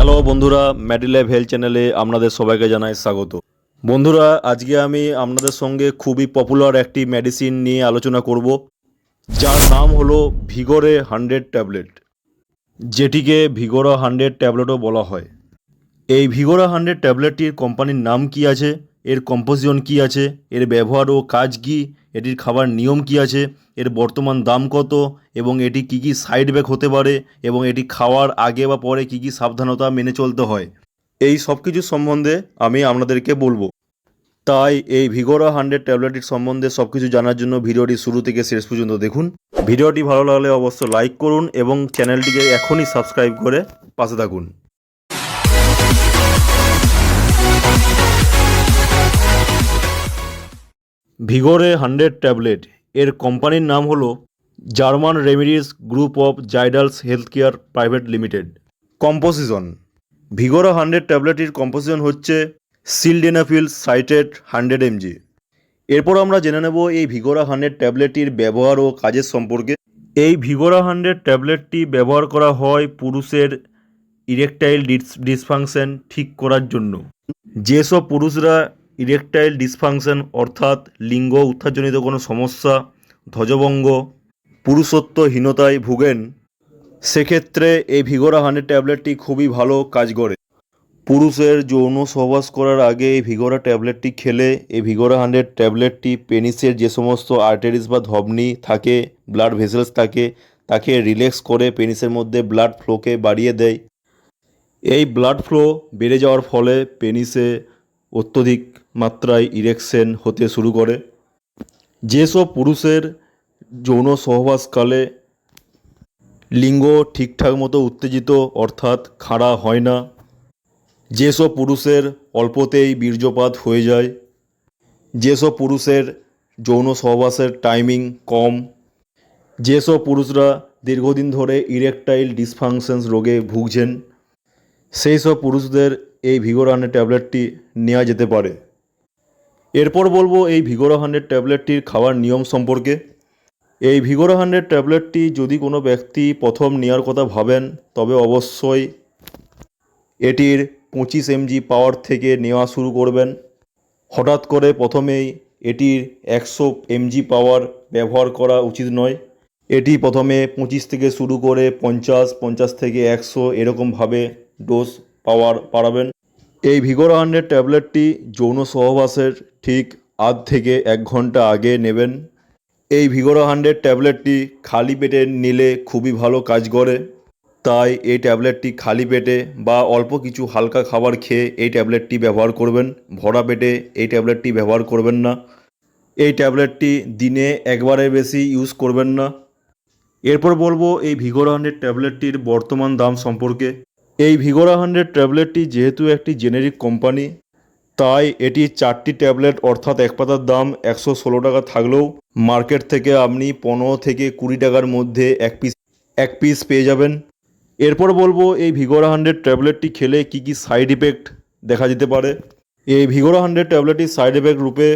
Hello বন্ধুরা, মেডিলাইফ health চ্যানেলে আপনাদের সবাইকে জানাই স্বাগত। বন্ধুরা, আজকে আমি আপনাদের সঙ্গে খুবই পপুলার একটি মেডিসিন নিয়ে আলোচনা করব, যার নাম হলো ভিগোরে 100 ট্যাবলেট, যেটিকে ভিগোরা 100 ট্যাবলেটও বলা হয়। এই ভিগোরা 100 ট্যাবলেটটির কোম্পানির নাম কি আছে, এর কম্পোজিশন কি আছে, এর ব্যবহার ও কাজ কি, এটির খাবার নিয়ম কি আছে, এর বর্তমান দাম কত এবং এটি কি কি সাইড এফেক্ট হতে পারে এবং এটি খাওয়ার আগে বা পরে কি কি সাবধানতা মেনে চলতে হয়, এই সব কিছু সম্বন্ধে আমি আপনাদেরকে বলবো। তাই এই ভিগোরা 100 ট্যাবলেটটির সম্বন্ধে সব কিছু জানার জন্য ভিডিওটি শুরু থেকে শেষ পর্যন্ত দেখুন। ভিডিওটি ভালো লাগলে অবশ্যই লাইক করুন এবং চ্যানেলটিকে এখনই সাবস্ক্রাইব করে পাশে থাকুন। ভিগোরে 100 ট্যাবলেট এর কোম্পানির নাম হলো German remedies group of Zydus health care private limited. Composition: Vigora 100 ট্যাবলেটটির কম্পোজিশন হচ্ছে সিলডেনাফিল সাইট্রেট 100 mg। এরপর আমরা জেনে নেব এই ভিগোরা 100 ট্যাবলেটটির ব্যবহার ও কাজের সম্পর্কে। এই ভিগোরা 100 ট্যাবলেটটি ব্যবহার করা হয় পুরুষের ইরেকটাইল ডিসফাংশন ঠিক করার জন্য। যেসব পুরুষরা ইরেকটাইল ডিসফাংশন অর্থাৎ লিঙ্গ উত্থানজনিত কোনো সমস্যা, ধ্বজভঙ্গ, পুরুষত্বহীনতায় ভুগেন, সেক্ষেত্রে এই ভিগোরা 100 ট্যাবলেটটি খুবই ভালো কাজ করে। পুরুষের যৌন সহবাস করার আগে এই ভিগোরা ট্যাবলেটটি খেলে এই ভিগোরা 100 ট্যাবলেটটি পেনিসের যে সমস্ত আর্টারিস বা ধমনী থাকে, ব্লাড ভেসেলস থাকে, তাকে রিল্যাক্স করে পেনিসের মধ্যে ব্লাড ফ্লোকে বাড়িয়ে দেয়। এই ব্লাড ফ্লো বেড়ে যাওয়ার ফলে পেনিসে অত্যধিক মাত্রায় ইরেকশন হতে শুরু করে। যেসব পুরুষের যৌন সহবাসকালে লিঙ্গ ঠিকঠাক মতো উত্তেজিত অর্থাৎ খাড়া হয় না, যেসব পুরুষের অল্পতেই বীর্যপাত হয়ে যায়, যেসব পুরুষের যৌন সহবাসের টাইমিং কম, যেসব পুরুষরা দীর্ঘদিন ধরে ইরেকটাইল ডিসফাংশনস রোগে ভুগছেন, সেই সব পুরুষদের এই ভিগোরা 100 ট্যাবলেটটি নেওয়া যেতে পারে। এরপর বলবো এই ভিগোরা 100 ট্যাবলেটটির খাওয়ার নিয়ম সম্পর্কে। এই ভিগোরা 100 ট্যাবলেটটি যদি কোনো ব্যক্তি প্রথম নেওয়ার কথা ভাবেন, তবে অবশ্যই এটির 25 mg পাওয়ার থেকে নেওয়া শুরু করবেন। হঠাৎ করে প্রথমেই এটির 100 mg পাওয়ার ব্যবহার করা উচিত নয়। এটি প্রথমে 25 থেকে শুরু করে 50 থেকে 100 এরকমভাবে ডোজ পাওয়ার বাড়াবেন। এই ভিগোরা 100 ট্যাবলেটটি যৌন সহবাসের ঠিক আধ থেকে 1 ঘন্টা আগে নেবেন। এই ভিগোরা 100 ট্যাবলেটটি খালি পেটে নিলে খুবই ভালো কাজ করে, তাই এই ট্যাবলেটটি খালি পেটে বা অল্প কিছু হালকা খাবার খেয়ে এই ট্যাবলেটটি ব্যবহার করবেন। ভরা পেটে এই ট্যাবলেটটি ব্যবহার করবেন না। এই ট্যাবলেটটি দিনে একবারের বেশি ইউজ করবেন না। এরপর বলবো এই ভিগোরা 100 ট্যাবলেটটির বর্তমান দাম সম্পর্কে। এই ভিগোরা 100 ট্যাবলেটটি যেহেতু একটি জেনেরিক কোম্পানি, তাই এটি 4টি ট্যাবলেট অর্থাৎ এক পাতার দাম 116 টাকা থাকলেও মার্কেট থেকে আপনি 15 থেকে 20 টাকার মধ্যে এক পিস পেয়ে যাবেন। এরপর বলবো এই ভিগোরা 100 ট্যাবলেটটি খেলে কি কি সাইড ইফেক্ট দেখা যেতে পারে। এই ভিগোরা 100 ট্যাবলেটটির সাইড এফেক্ট রূপে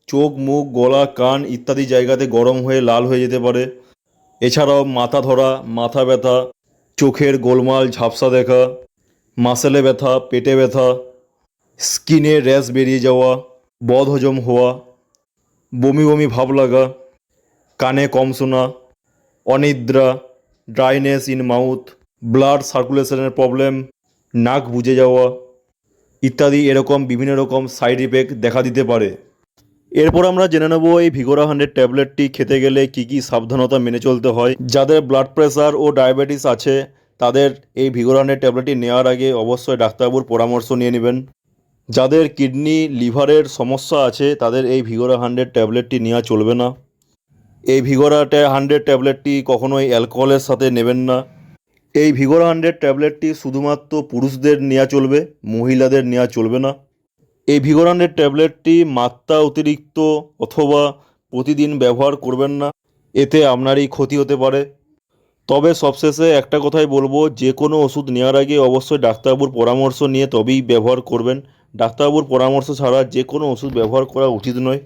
চোখ, মুখ, গলা, কান ইত্যাদি জায়গাতে গরম হয়ে লাল হয়ে যেতে পারে। এছাড়াও মাথা ধরা, মাথা ব্যথা, চোখের গোলমাল, ঝাপসা দেখা, মাসেলে ব্যথা, পেটে ব্যথা, স্কিনে র্যাশ বেরিয়ে যাওয়া, বদহজম হওয়া, বমি বমি ভাব লাগা, কানে কম শোনা, অনিদ্রা, ড্রাইনেস ইন মাউথ, ব্লাড সার্কুলেশনের প্রবলেম, নাক বুজে যাওয়া ইত্যাদি এরকম বিভিন্ন রকম সাইড ইফেক্ট দেখা দিতে পারে। এরপর আমরা জেনে নেব এই ভিগোরা 100 ট্যাবলেটটি খেতে গেলে কি কি সাবধানতা মেনে চলতে হয়। যাদের ব্লাড প্রেশার ও ডায়াবেটিস আছে, তাদের এই ভিগোরা 100 ট্যাবলেটটি নেওয়ার আগে অবশ্যই ডাক্তারবাবুর পরামর্শ নিয়ে নেবেন। যাদের কিডনি লিভারের সমস্যা আছে, তাদের এই ভিগোরা 100 ট্যাবলেটটি নেওয়া চলবে না। এই ভিগোরা 100 ট্যাবলেটটি কখনোই অ্যালকোহলের সাথে নেবেন না। এই ভিগোরা 100 ট্যাবলেটটি শুধুমাত্র পুরুষদের নেওয়া চলবে, মহিলাদের নেওয়া চলবে না। এই ভিগোরা 100 ট্যাবলেটটি মাত্রা অতিরিক্ত অথবা প্রতিদিন ব্যবহার করবেন না, এতে আপনারই ক্ষতি হতে পারে। তবে সবশেষে একটা কথাই বলবো, যে কোনো ওষুধ নেওয়ার আগে অবশ্যই ডাক্তারবাবুর পরামর্শ নিয়ে তবেই ব্যবহার করবেন। ডাক্তারবাবুর পরামর্শ ছাড়া যে কোনো ওষুধ ব্যবহার করা উচিত নয়।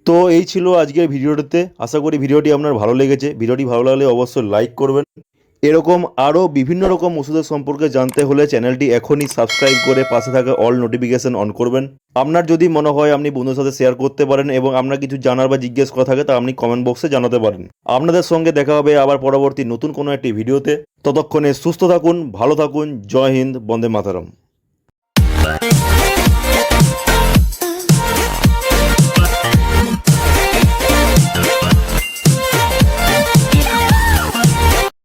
তো এই ছিল আজকের ভিডিওটিতে। আশা করি ভিডিওটি আপনার ভালো লেগেছে। ভিডিওটি ভালো লাগলে অবশ্যই লাইক করবেন এরকম আরও বিভিন্ন রকম ওষুধের সম্পর্কে জানতে হলে চ্যানেলটি এখনই সাবস্ক্রাইব করে পাশে থাকা অল নোটিফিকেশন অন করবেন। আপনার যদি মনে হয় আপনি বন্ধুদের সাথে শেয়ার করতে পারেন এবং আপনার কিছু জানার বা জিজ্ঞেস করা থাকে তা আপনি কমেন্ট বক্সে জানাতে পারেন। আপনাদের সঙ্গে দেখা হবে আবার পরবর্তী নতুন কোনো একটি ভিডিওতে। ততক্ষণে সুস্থ থাকুন, ভালো থাকুন। জয় হিন্দ, বন্দে মাতরম।